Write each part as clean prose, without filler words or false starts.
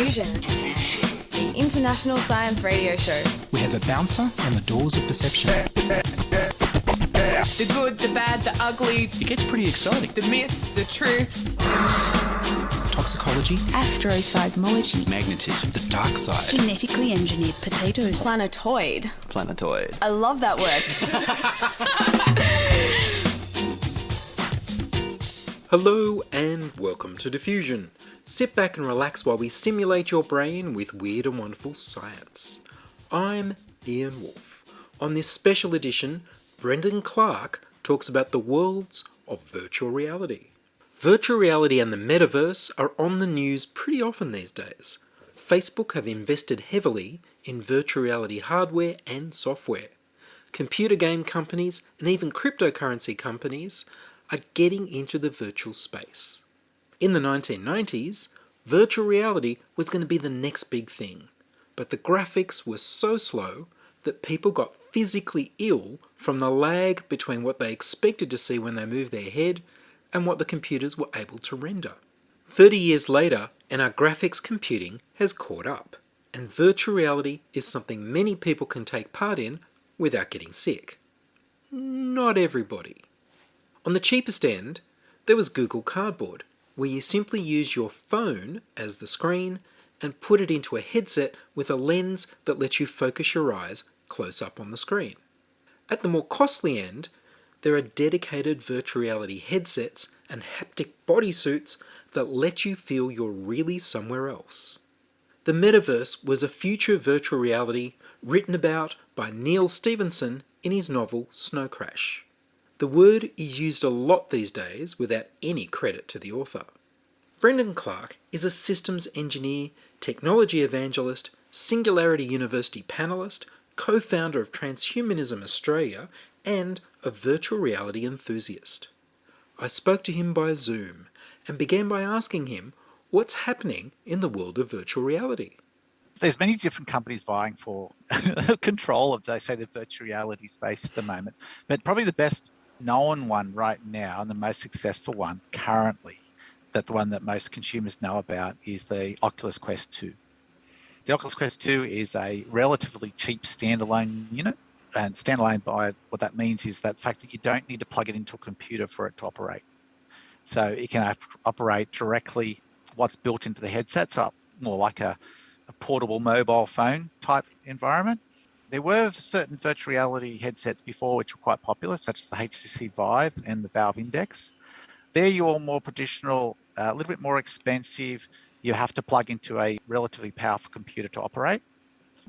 Diffusion, the international science radio show. We have a bouncer on the doors of perception. The good, the bad, the ugly. It gets pretty exciting. The myths, the truths. Toxicology. Astroseismology. Magnetism. The dark side. Genetically engineered potatoes. Planetoid. Planetoid. I love that word. Hello and welcome to Diffusion. Sit back and relax while we simulate your brain with weird and wonderful science. I'm Ian Woolf. On this special edition, Clarke talks about the worlds of virtual reality. Virtual reality and the metaverse are on the news pretty often these days. Facebook have invested heavily in virtual reality hardware and software. Computer game companies and even cryptocurrency companies are getting into the virtual space. In the 1990s, virtual reality was going to be the next big thing, but the graphics were so slow that people got physically ill from the lag between what they expected to see when they moved their head and what the computers were able to render. 30 years later, and our graphics computing has caught up, and virtual reality is something many people can take part in without getting sick. Not everybody. On the cheapest end, there was Google Cardboard, where you simply use your phone as the screen and put it into a headset with a lens that lets you focus your eyes close up on the screen. At the more costly end, there are dedicated virtual reality headsets and haptic bodysuits that let you feel you're really somewhere else. The metaverse was a future virtual reality written about by Neil Stephenson in his novel Snow Crash. The word is used a lot these days without any credit to the author. Clarke is a systems engineer, technology evangelist, Singularity University panellist, co-founder of Transhumanism Australia, and a virtual reality enthusiast. I spoke to him by Zoom and began by asking him what's happening in the world of virtual reality. There's many different companies vying for control of, say, the virtual reality space at the moment, but probably the best known one right now and the most successful one currently, that the one that most consumers know about, is the Oculus Quest 2. The Oculus Quest 2 is a relatively cheap standalone unit, and standalone by what that means is that fact that you don't need to plug it into a computer for it to operate. So it can operate directly what's built into the headset, so more like a portable mobile phone type environment. There were certain virtual reality headsets before which were quite popular, such as the HTC Vive and the Valve Index. They're your more traditional, a little bit more expensive. You have to plug into a relatively powerful computer to operate,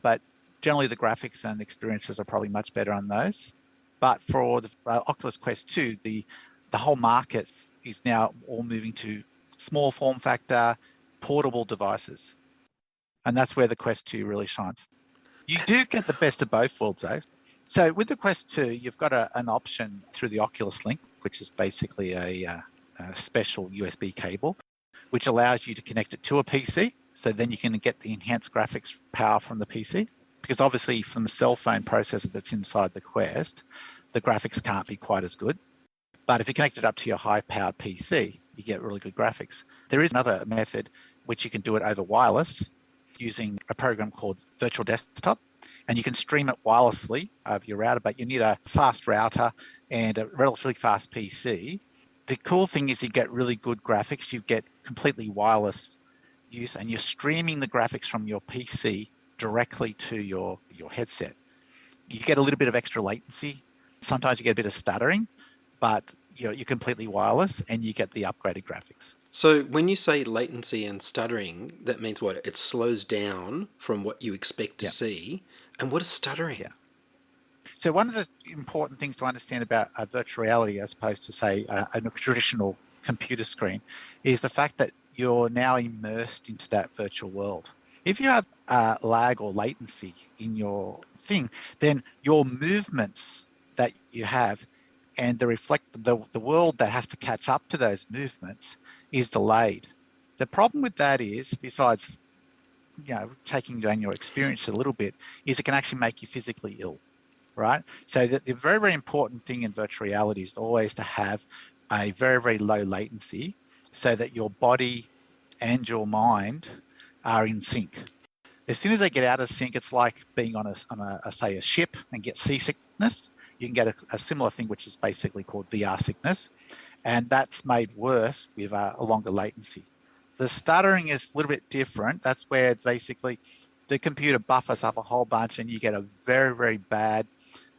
but generally the graphics and experiences are probably much better on those. But for the Oculus Quest 2, the whole market is now all moving to small form factor, portable devices. And that's where the Quest 2 really shines. You do get the best of both worlds, though. So with the Quest 2, you've got an option through the Oculus Link, which is basically a special USB cable, which allows you to connect it to a PC. So then you can get the enhanced graphics power from the PC. Because obviously from the cell phone processor that's inside the Quest, the graphics can't be quite as good. But if you connect it up to your high-powered PC, you get really good graphics. There is another method which you can do it over wireless, using a program called Virtual Desktop, and you can stream it wirelessly over your router, but you need a fast router and a relatively fast PC. The cool thing is you get really good graphics, you get completely wireless use, and you're streaming the graphics from your PC directly to your headset. You get a little bit of extra latency, sometimes you get a bit of stuttering, but you're completely wireless and you get the upgraded graphics. So when you say latency and stuttering, that means what? It slows down from what you expect to see. And what is stuttering? Yeah. So one of the important things to understand about virtual reality, as opposed to, say, a traditional computer screen, is the fact that you're now immersed into that virtual world. If you have lag or latency in your thing, then your movements that you have and the world that has to catch up to those movements is delayed. The problem with that is, besides taking down your experience a little bit, is it can actually make you physically ill, right? So the very, very important thing in virtual reality is always to have a very, very low latency so that your body and your mind are in sync. As soon as they get out of sync, it's like being on say a ship and get seasickness. You can get a similar thing, which is basically called VR sickness, and that's made worse with a longer latency. The stuttering is a little bit different. That's where basically the computer buffers up a whole bunch and you get a very, very bad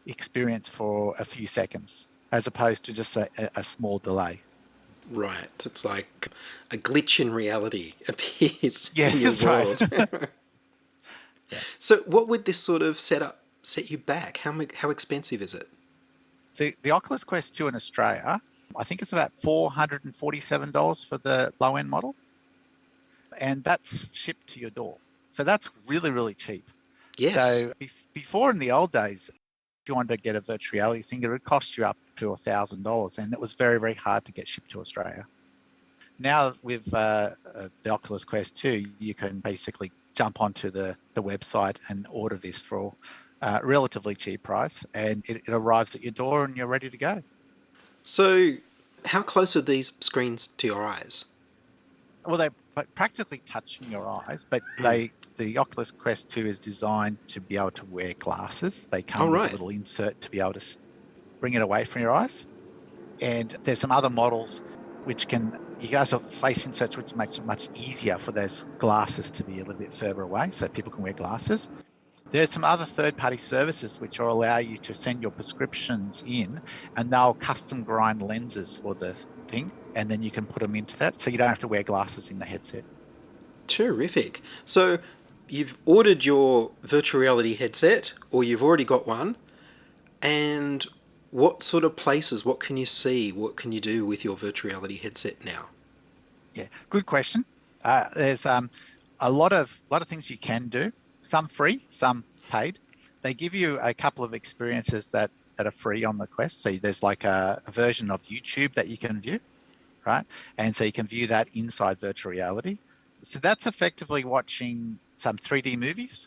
experience for a few seconds, as opposed to just a small delay. Right. It's like a glitch in reality appears Yeah, in your that's world. right. Yeah. So what would this sort of setup set you back? How expensive is it? The Oculus Quest 2 in Australia, I think it's about $447 for the low-end model, and that's shipped to your door. So that's really, really cheap. Yes. So before, in the old days, if you wanted to get a virtual reality thing, it would cost you up to $1,000, and it was very, very hard to get shipped to Australia. Now with the Oculus Quest 2, you can basically jump onto the website and order this for a relatively cheap price, and it arrives at your door and you're ready to go. So how close are these screens to your eyes? Well, they're practically touching your eyes, but the Oculus Quest 2 is designed to be able to wear glasses. They come with a little insert to be able to bring it away from your eyes. And there's some other models which you guys have face inserts, which makes it much easier for those glasses to be a little bit further away so people can wear glasses. There's some other third-party services which will allow you to send your prescriptions in, and they'll custom grind lenses for the thing, and then you can put them into that, so you don't have to wear glasses in the headset. Terrific. So you've ordered your virtual reality headset, or you've already got one, and what sort of places, what can you see, what can you do with your virtual reality headset now? Yeah, good question. There's a lot of things you can do. Some free, some paid. They give you a couple of experiences that are free on the Quest. So there's like a version of YouTube that you can view, right? And so you can view that inside virtual reality. So that's effectively watching some 3D movies,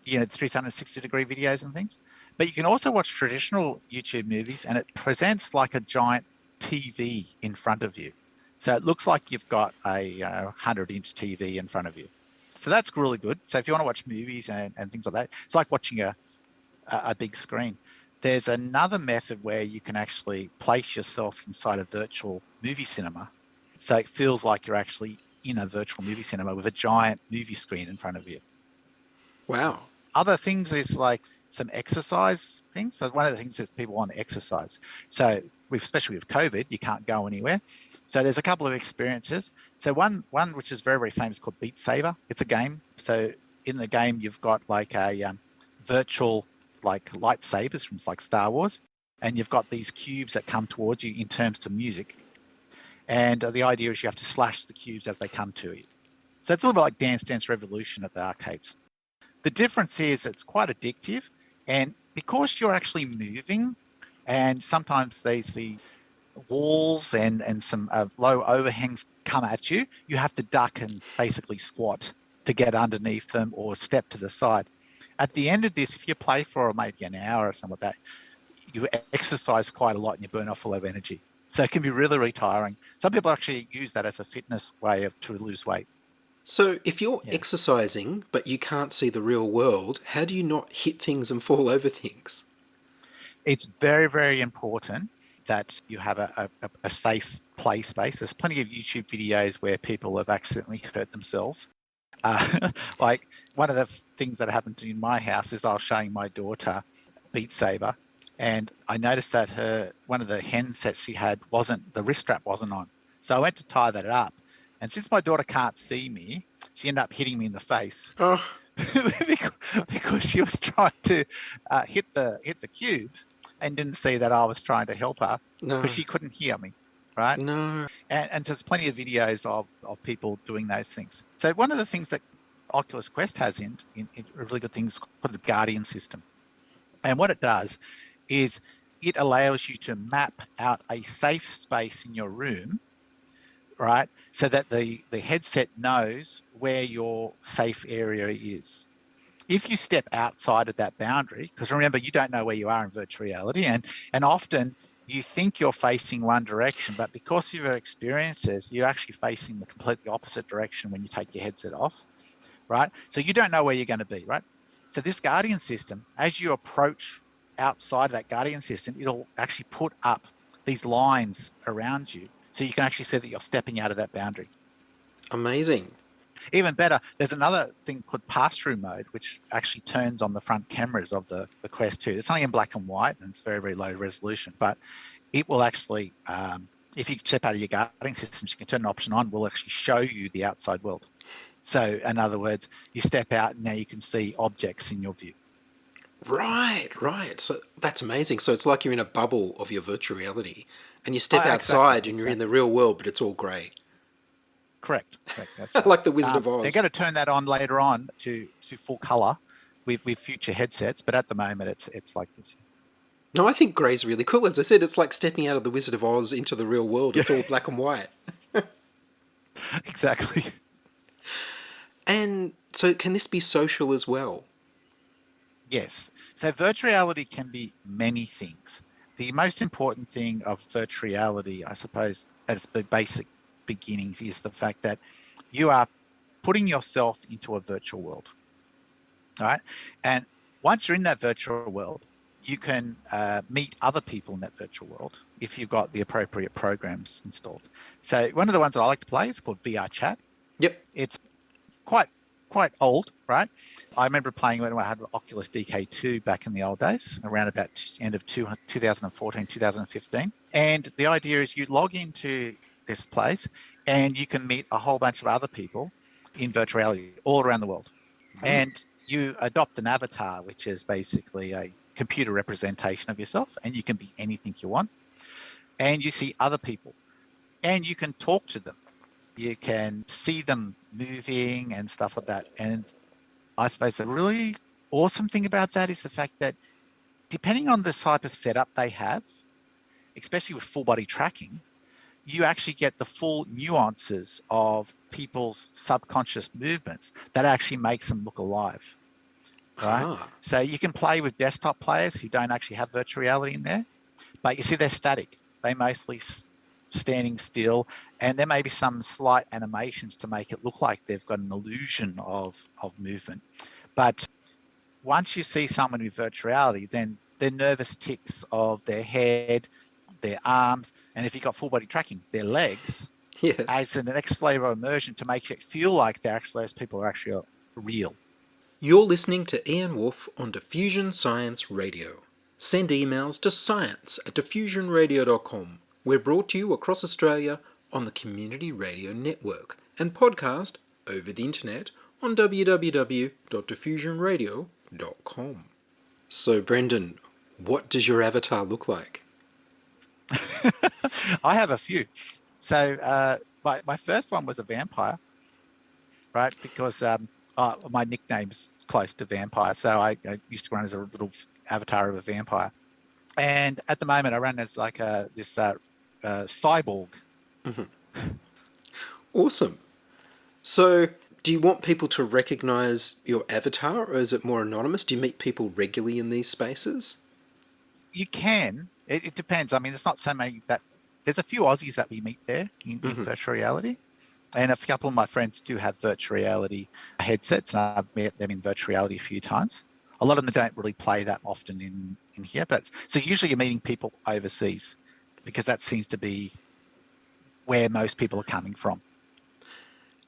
360-degree videos and things. But you can also watch traditional YouTube movies, and it presents like a giant TV in front of you. So it looks like you've got a 100-inch TV in front of you. So that's really good. So if you want to watch movies and things like that, it's like watching a big screen. There's another method where you can actually place yourself inside a virtual movie cinema. So it feels like you're actually in a virtual movie cinema with a giant movie screen in front of you. Wow. Other things is like some exercise things. So one of the things is people want to exercise. So especially with COVID, you can't go anywhere. So there's a couple of experiences. So one which is very, very famous called Beat Saber. It's a game. So in the game, you've got like a virtual like lightsabers from like Star Wars, and you've got these cubes that come towards you in terms of music. And the idea is you have to slash the cubes as they come to you. So it's a little bit like Dance Dance Revolution at the arcades. The difference is it's quite addictive, and because you're actually moving, and sometimes the walls and some low overhangs come at you, you have to duck and basically squat to get underneath them or step to the side. At the end of this, if you play for maybe an hour or something like that, you exercise quite a lot and you burn off a lot of energy. So it can be really, really tiring. Some people actually use that as a fitness way to lose weight. So if you're exercising but you can't see the real world, how do you not hit things and fall over things? It's very, very important that you have a safe play space. There's plenty of YouTube videos where people have accidentally hurt themselves. Like one of the things that happened in my house is I was showing my daughter Beat Saber, and I noticed that one of the handsets she had the wrist strap wasn't on. So I went to tie that up, and since my daughter can't see me, she ended up hitting me in the face. Oh. because she was trying to hit the cubes and didn't see that I was trying to help her because she couldn't hear me, right? No. And there's plenty of videos of people doing those things. So one of the things that Oculus Quest has in really good things called the Guardian system. And what it does is it allows you to map out a safe space in your room, right? So that the headset knows where your safe area is. If you step outside of that boundary, because remember, you don't know where you are in virtual reality, and often you think you're facing one direction, but because of your experiences, you're actually facing the completely opposite direction when you take your headset off. right? So you don't know where you're going to be, right? So this Guardian system, as you approach outside of that Guardian system, it'll actually put up these lines around you so you can actually see that you're stepping out of that boundary. Amazing. Even better, there's another thing called pass-through mode, which actually turns on the front cameras of the Quest 2. It's only in black and white, and it's very, very low resolution, but it will actually, if you step out of your guarding systems, you can turn an option on, will actually show you the outside world. So in other words, you step out and now you can see objects in your view. Right. So that's amazing. So it's like you're in a bubble of your virtual reality and you step Oh, outside exactly, and you're in the real world, but it's all grey. Correct. That's right. Like the Wizard of Oz. They're going to turn that on later on to full colour with future headsets, but at the moment it's like this. No, I think grey's really cool. As I said, it's like stepping out of the Wizard of Oz into the real world. It's all black and white. Exactly. And so can this be social as well? Yes. So virtual reality can be many things. The most important thing of virtual reality, I suppose, as the basic beginnings, is the fact that you are putting yourself into a virtual world. All right. And once you're in that virtual world, you can meet other people in that virtual world if you've got the appropriate programs installed. So one of the ones that I like to play is called VR Chat. Yep. It's quite old, right? I remember playing when I had Oculus DK2 back in the old days, around about end of 2014, 2015. And the idea is you log into this place and you can meet a whole bunch of other people in virtual reality all around the world. Mm-hmm. And you adopt an avatar, which is basically a computer representation of yourself, and you can be anything you want. And you see other people and you can talk to them. You can see them moving and stuff like that. And I suppose the really awesome thing about that is the fact that depending on the type of setup they have, especially with full body tracking, you actually get the full nuances of people's subconscious movements that actually makes them look alive. Right? Ah. So you can play with desktop players who don't actually have virtual reality in there, but you see they're static. They mostly standing still, and there may be some slight animations to make it look like they've got an illusion of movement. But once you see someone with virtual reality, then their nervous tics of their head, their arms, and if you've got full body tracking, their legs, yes, adds the next flavor of immersion to make it feel like those people are actually real. You're listening to Ian Woolf on Diffusion Science Radio. Send emails to science@diffusionradio.com. We're brought to you across Australia on the Community Radio Network and podcast over the internet on www.diffusionradio.com. So, Brendan, what does your avatar look like? I have a few. So my first one was a vampire, right? Because my nickname's close to vampire. So I used to run as a little avatar of a vampire. And at the moment I run as like this cyborg. Mm-hmm. Awesome. So do you want people to recognize your avatar, or is it more anonymous? Do you meet people regularly in these spaces? You can. It depends. I mean, it's not so many that there's a few Aussies that we meet there in virtual reality. And a couple of my friends do have virtual reality headsets, and I've met them in virtual reality a few times. A lot of them don't really play that often in here, but so usually you're meeting people overseas because that seems to be where most people are coming from.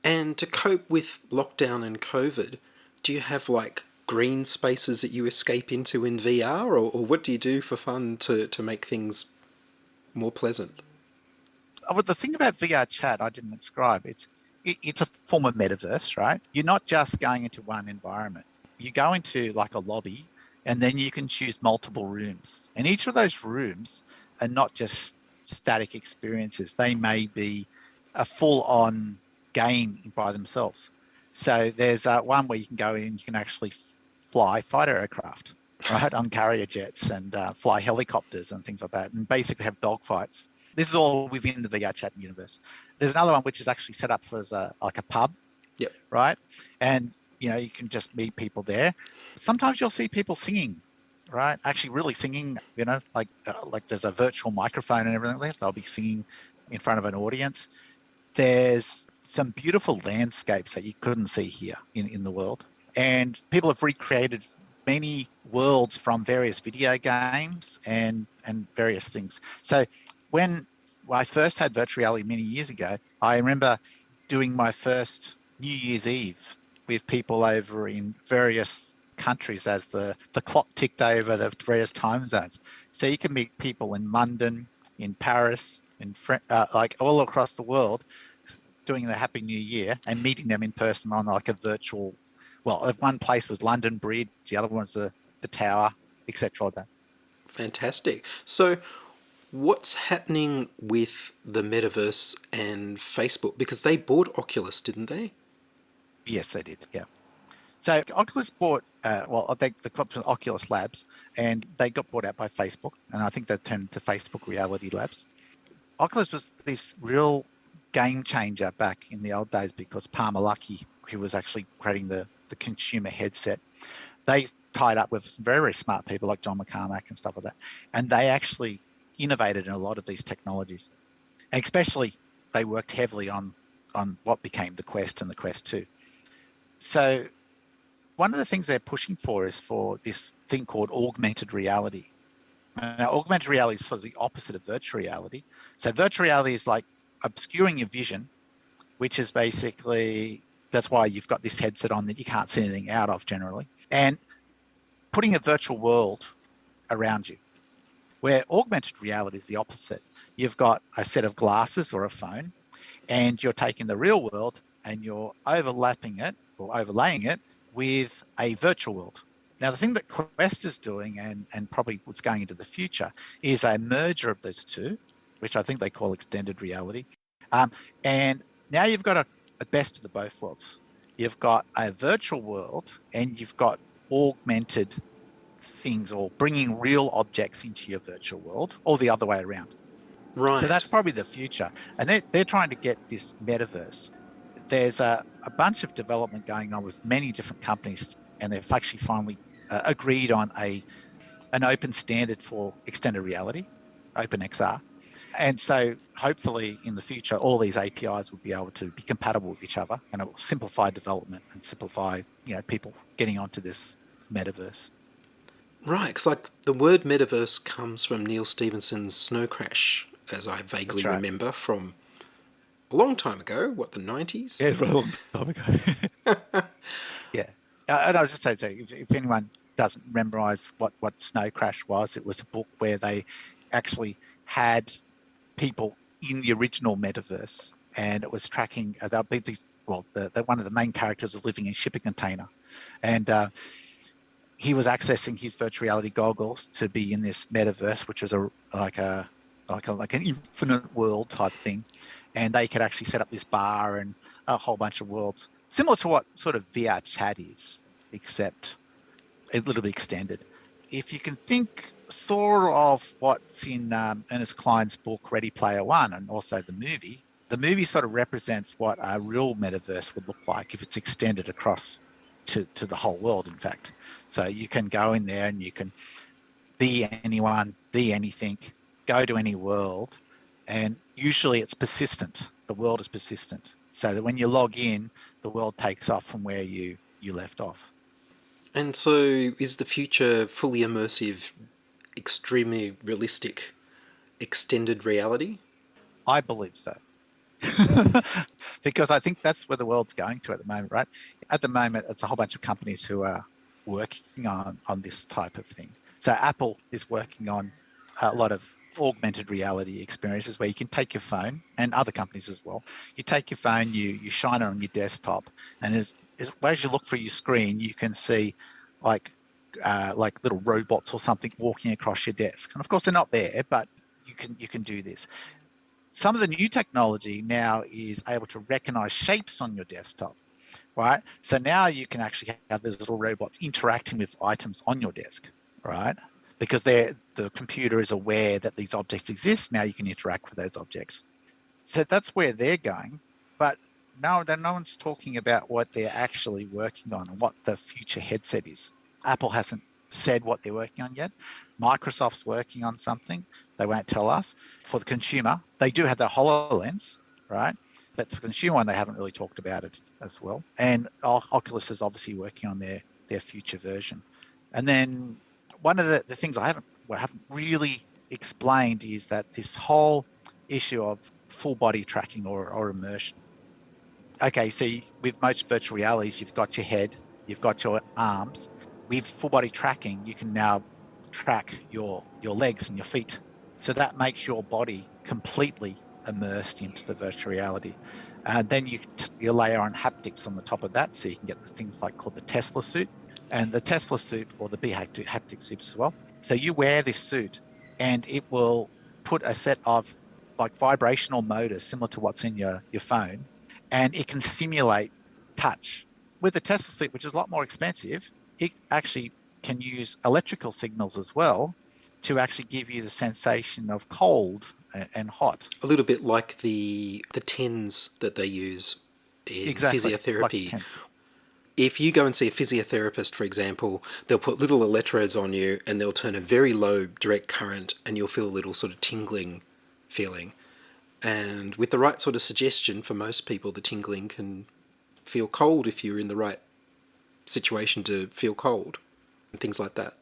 And to cope with lockdown and COVID, do you have like green spaces that you escape into in VR, or what do you do for fun to make things more pleasant? But the thing about VR Chat I didn't describe, it's a form of metaverse, right? You're not just going into one environment. You go into like a lobby and then you can choose multiple rooms. And each of those rooms are not just static experiences. They may be a full-on game by themselves. So there's one where you can go in, you can actually fly fighter aircraft, right, on carrier jets and fly helicopters and things like that, and basically have dogfights. This is all within the VR Chat universe. There's another one which is actually set up as like a pub, yep, right? And you can just meet people there. Sometimes you'll see people singing, right? Actually, really singing. Like there's a virtual microphone and everything there. They'll be singing in front of an audience. There's some beautiful landscapes that you couldn't see here in the world. And people have recreated many worlds from various video games and various things. So when I first had virtual reality many years ago, I remember doing my first New Year's Eve with people over in various countries as the clock ticked over the various time zones. So you can meet people in London, in Paris, like all across the world, doing the Happy New Year and meeting them in person on like a virtual. Well, one place was London Bridge, the other one was the Tower, etc. Like that. Fantastic. So, what's happening with the metaverse and Facebook? Because they bought Oculus, didn't they? Yes, they did. Yeah. So Oculus bought, they got from Oculus Labs, and they got bought out by Facebook, and I think they turned into Facebook Reality Labs. Oculus was this real game changer back in the old days because Palmer Luckey, who was actually creating the consumer headset, they tied up with some very, very smart people like John McCormack and stuff like that, and they actually innovated in a lot of these technologies. And especially, they worked heavily on what became the Quest and the Quest 2. So one of the things they're pushing for is for this thing called augmented reality. Now, augmented reality is sort of the opposite of virtual reality. So virtual reality is like obscuring your vision, which is basically, that's why you've got this headset on that you can't see anything out of generally, and putting a virtual world around you. Where augmented reality is the opposite. You've got a set of glasses or a phone, and you're taking the real world and you're overlapping it or overlaying it with a virtual world. Now, the thing that Quest is doing, and probably what's going into the future, is a merger of those two, which I think they call extended reality. And now you've got a best of the both worlds. You've got a virtual world and you've got augmented things, or bringing real objects into your virtual world, or the other way around. Right. So that's probably the future. And they're trying to get this metaverse. There's a bunch of development going on with many different companies, and they've actually finally agreed on an open standard for extended reality, OpenXR. And so hopefully in the future, all these APIs will be able to be compatible with each other, and it will simplify development and simplify, people getting onto this metaverse. Right, because like the word metaverse comes from Neil Stephenson's Snow Crash, as I vaguely remember from a long time ago. What, the 90s? Yeah, a long time ago. Yeah. And I was just saying, if anyone doesn't memorize what Snow Crash was, it was a book where they actually had people in the original metaverse, and it was tracking, one of the main characters was living in a shipping container, and he was accessing his virtual reality goggles to be in this metaverse, which was like an infinite world type thing, and they could actually set up this bar and a whole bunch of worlds, similar to what sort of VR chat is, except a little bit extended. If you can think sort of what's in Ernest Cline's book Ready Player One, and also the movie sort of represents what a real metaverse would look like if it's extended across to the whole world, in fact. So you can go in there and you can be anyone, be anything, go to any world, and usually it's persistent. The world is persistent, so that when you log in, the world takes off from where you left off. And so is the future fully immersive, extremely realistic, extended reality? I believe so. Because I think that's where the world's going to at the moment, right? At the moment, it's a whole bunch of companies who are working on this type of thing. So Apple is working on a lot of augmented reality experiences where you can take your phone, and other companies as well. You take your phone, you shine it on your desktop, and as you look through your screen, you can see like little robots or something walking across your desk. And of course, they're not there, but you can do this. Some of the new technology now is able to recognize shapes on your desktop, right? So now you can actually have those little robots interacting with items on your desk, right? Because the computer is aware that these objects exist. Now you can interact with those objects. So that's where they're going. But no one's talking about what they're actually working on and what the future headset is. Apple hasn't said what they're working on yet. Microsoft's working on something. They won't tell us. For the consumer, they do have the HoloLens, right? but for the consumer one, they haven't really talked about it as well. And Oculus is obviously working on their future version. And then one of the things I haven't really explained is that this whole issue of full body tracking or immersion. Okay, so with most virtual realities, you've got your head, you've got your arms. With full body tracking, you can now track your legs and your feet. So that makes your body completely immersed into the virtual reality. Then you layer on haptics on the top of that, so you can get the things like called the Tesla suit, and the Tesla suit or the haptic suits as well. So you wear this suit, and it will put a set of like vibrational motors similar to what's in your phone, and it can simulate touch. With the Tesla suit, which is a lot more expensive, it actually can use electrical signals as well to actually give you the sensation of cold and hot. A little bit like the TENS that they use in physiotherapy. Like if you go and see a physiotherapist, for example, they'll put little electrodes on you and they'll turn a very low direct current and you'll feel a little sort of tingling feeling. And with the right sort of suggestion, for most people, the tingling can feel cold if you're in the right situation to feel cold and things like that.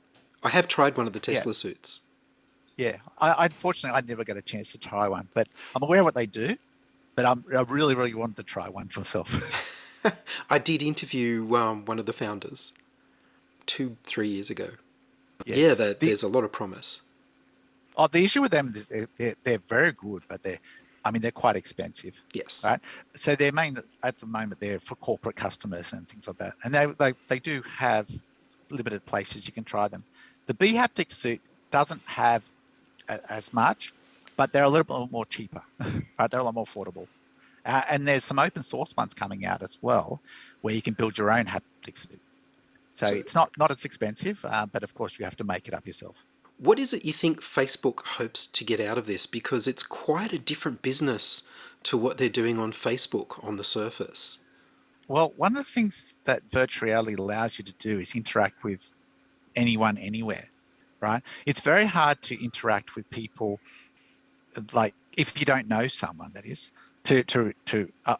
I have tried one of the Tesla suits. Yeah, unfortunately, I never got a chance to try one, but I'm aware of what they do, but I really, really wanted to try one for myself. I did interview one of the founders 2-3 years ago. Yeah, there's a lot of promise. Oh, the issue with them is they're very good, but they're quite expensive. Yes. Right. So at the moment, they're for corporate customers and things like that, and they do have limited places you can try them. The B-Haptic suit doesn't have as much, but they're a little bit more cheaper. Right, they're a lot more affordable. And there's some open source ones coming out as well, where you can build your own haptic suit. So it's not as expensive, but of course you have to make it up yourself. What is it you think Facebook hopes to get out of this? Because it's quite a different business to what they're doing on Facebook on the surface. Well, one of the things that virtual reality allows you to do is interact with anyone, anywhere, right? It's very hard to interact with people, like if you don't know someone, that is,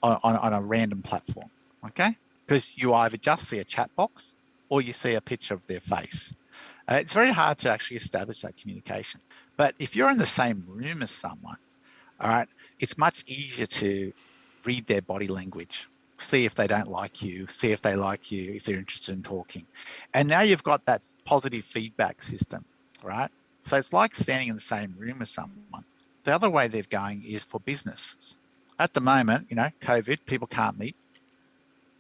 on a random platform, okay? Because you either just see a chat box or you see a picture of their face. It's very hard to actually establish that communication. But if you're in the same room as someone, all right, it's much easier to read their body language, see if they don't like you, see if they like you, if they're interested in talking. And now you've got that positive feedback system, right? So it's like standing in the same room as someone. The other way they're going is for businesses. At the moment, COVID, people can't meet.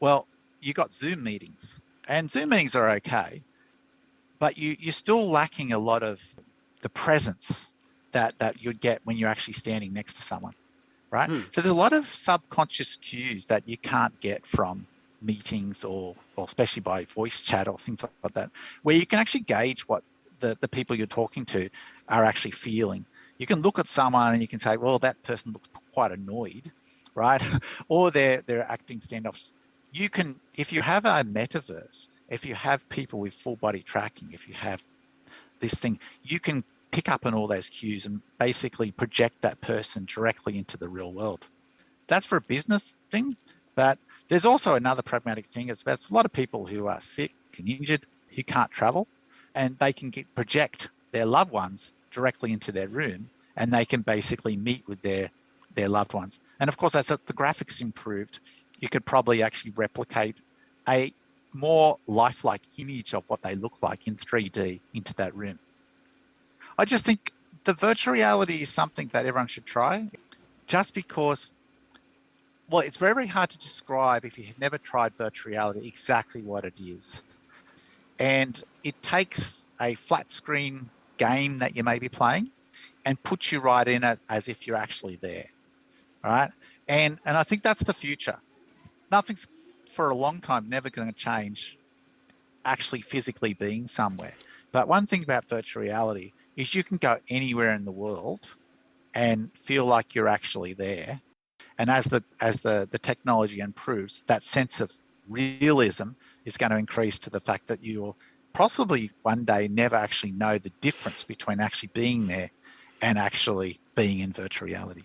Well, you got Zoom meetings, and Zoom meetings are okay, but you're still lacking a lot of the presence that you'd get when you're actually standing next to someone, right? So there's a lot of subconscious cues that you can't get from meetings or especially by voice chat or things like that, where you can actually gauge what the people you're talking to are actually feeling. You can look at someone and you can say, well, that person looks quite annoyed, right? Or they're acting standoffs. You can, if you have a metaverse, if you have people with full body tracking, if you have this thing, you can pick up on all those cues and basically project that person directly into the real world. That's for a business thing, but there's also another pragmatic thing. It's a lot of people who are sick and injured, who can't travel, and they can project their loved ones directly into their room, and they can basically meet with their loved ones. And of course, as the graphics improved, you could probably actually replicate a more lifelike image of what they look like in 3D into that room. I just think the virtual reality is something that everyone should try, just because, well, it's very, very hard to describe if you've never tried virtual reality exactly what it is. And it takes a flat screen game that you may be playing and puts you right in it as if you're actually there, right? And I think that's the future. Nothing's for a long time never going to change actually physically being somewhere. But one thing about virtual reality is you can go anywhere in the world and feel like you're actually there. And as the technology improves, that sense of realism is going to increase to the fact that you will possibly one day never actually know the difference between actually being there and actually being in virtual reality.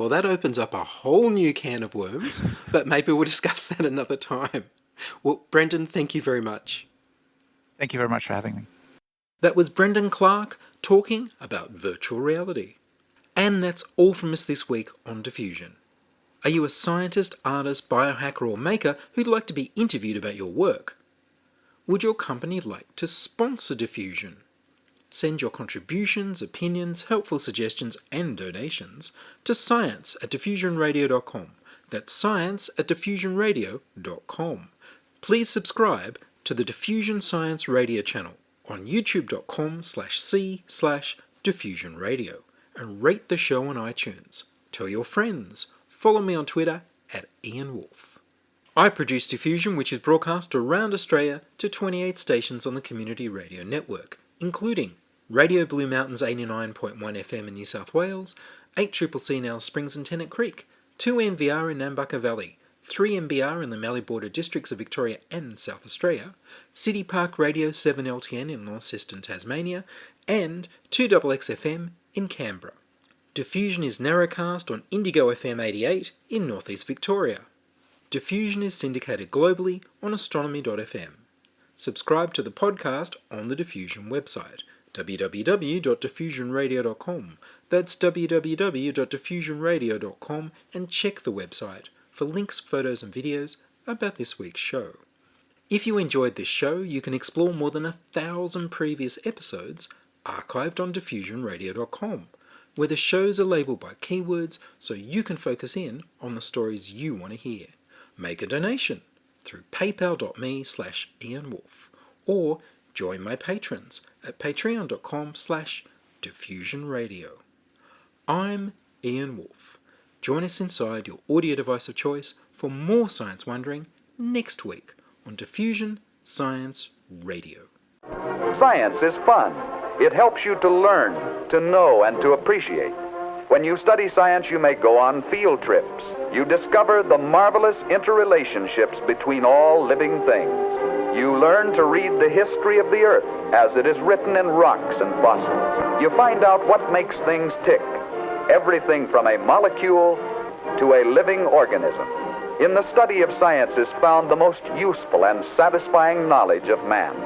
Well, that opens up a whole new can of worms, but maybe we'll discuss that another time. Well, Brendan, thank you very much. Thank you very much for having me. That was Brendan Clarke talking about virtual reality. And that's all from us this week on Diffusion. Are you a scientist, artist, biohacker or maker who'd like to be interviewed about your work? Would your company like to sponsor Diffusion? Send your contributions, opinions, helpful suggestions and donations to science@diffusionradio.com. That's science@diffusionradio.com. Please subscribe to the Diffusion Science Radio channel on youtube.com/c/diffusionradio and rate the show on iTunes. Tell your friends. Follow me on Twitter @Ian Woolf. I produce Diffusion, which is broadcast around Australia to 28 stations on the Community Radio Network, including Radio Blue Mountains 89.1 FM in New South Wales, 8CCC in Alice Springs and Tennant Creek, 2 NVR in Nambucca Valley, 3 MBR in the Mallee Border districts of Victoria and South Australia, City Park Radio 7LTN in Launceston, Tasmania, and 2XXFM in Canberra. Diffusion is narrowcast on Indigo FM 88 in northeast Victoria. Diffusion is syndicated globally on astronomy.fm. Subscribe to the podcast on the Diffusion website, www.diffusionradio.com. That's www.diffusionradio.com, and check the website for links, photos and videos about this week's show. If you enjoyed this show, you can explore more than 1,000 previous episodes archived on diffusionradio.com, where the shows are labelled by keywords so you can focus in on the stories you want to hear. Make a donation through paypal.me/IanWolf or join my patrons at patreon.com/diffusionradio. I'm Ian Woolf. Join us inside your audio device of choice for more science wondering next week on Diffusion Science Radio. Science is fun. It helps you to learn, to know, and to appreciate. When you study science, you may go on field trips. You discover the marvelous interrelationships between all living things. You learn to read the history of the Earth as it is written in rocks and fossils. You find out what makes things tick, everything from a molecule to a living organism. In the study of science is found the most useful and satisfying knowledge of man.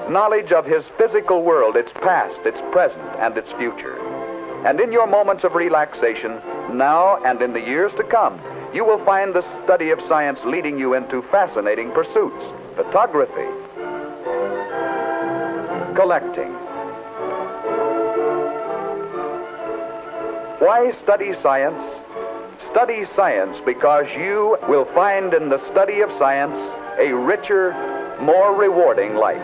Knowledge of his physical world, its past, its present, and its future. And in your moments of relaxation, now and in the years to come, you will find the study of science leading you into fascinating pursuits. Photography, collecting. Why study science? Study science because you will find in the study of science a richer, more rewarding life.